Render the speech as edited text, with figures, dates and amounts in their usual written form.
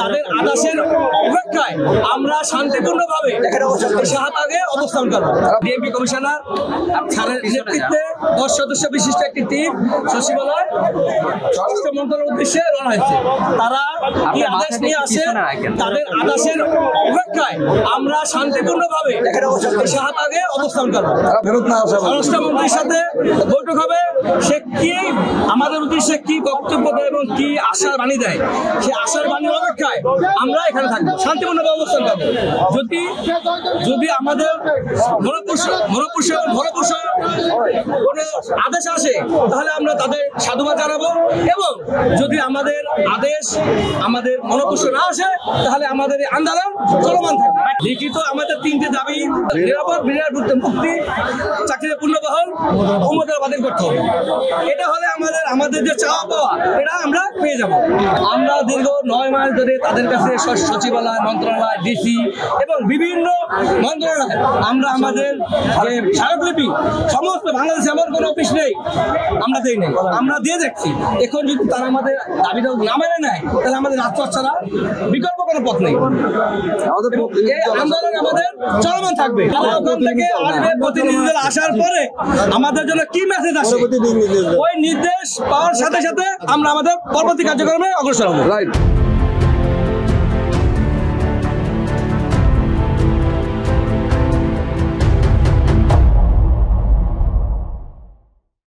তাদের আদেশের অপেক্ষায় আমরা শান্তিপূর্ণভাবে শাহবাগে অবস্থান করব। ডিএমপি কমিশনার স্যারের নেতৃত্বে 10 সদস্য বিশিষ্ট একটি টিম সচিবালয় স্বরাষ্ট্র মন্ত্রণালয়ের উদ্দেশ্যে রওনা হয়েছে। তারা কি আদেশ নিয়ে আসে তাদের আদেশের অপেক্ষায় আমরা শান্তিপূর্ণভাবে শাহবাগে অবস্থান করব। স্বরাষ্ট্রমন্ত্রীর সাথে বৈঠক হবে, সে কি আমাদের উদ্দেশ্যে কি বক্তব্য দেয় এবং কি আশার বাণী দেয়, সেই আশার বাণীর অপেক্ষায় আমরা এখানে থাকবো, শান্তিপূর্ণভাবে অবস্থান করবো। যদি আমাদের কোনো আদেশ আসে তাহলে আমরা তাদের সাধুবাদ জানাবো, এবং যদি আমাদের আদেশ আমাদের মনোপুষ্ট না আসে তাহলে আমাদের আন্দোলন চলমান থাকবে। লিখিত আমাদের 3টে দাবি: নিরাপদ বিনার মুক্তি, চাকরির পূর্ণবহাল, ক্ষমতার বাতিল করতে হবে। এটা হলে আমাদের যে চাওয়া পাওয়া এটা আমরা পেয়ে যাব। আমরা দীর্ঘ 9 মাস ধরে তাদের কাছে সচিবালয়, মন্ত্রণালয়, ডিসি এবং বিভিন্ন মন্ত্রণালয় আমরা আমাদের যে স্মারকলিপি সমস্ত বাংলাদেশে এমন কোনো অফিস নেই আমরা দিই নাই, আমরা দিয়ে দেখছি। এখন যদি তারা আমাদের দাবিটা না মেনে নেয় তাহলে আমাদের রাজপথ ছাড়া বিকল্প কোনো পথ নেই। এই আন্দোলন আমাদের চলমান থাকবে। ওখান থেকে আসবে প্রতিনিধিদের, আসার পরে আমাদের জন্য কি মেসেজ আসে ওই নির্দেশ পাওয়ার সাথে সাথে আমরা আমাদের পরবর্তী কার্যক্রমে অগ্রসর হব।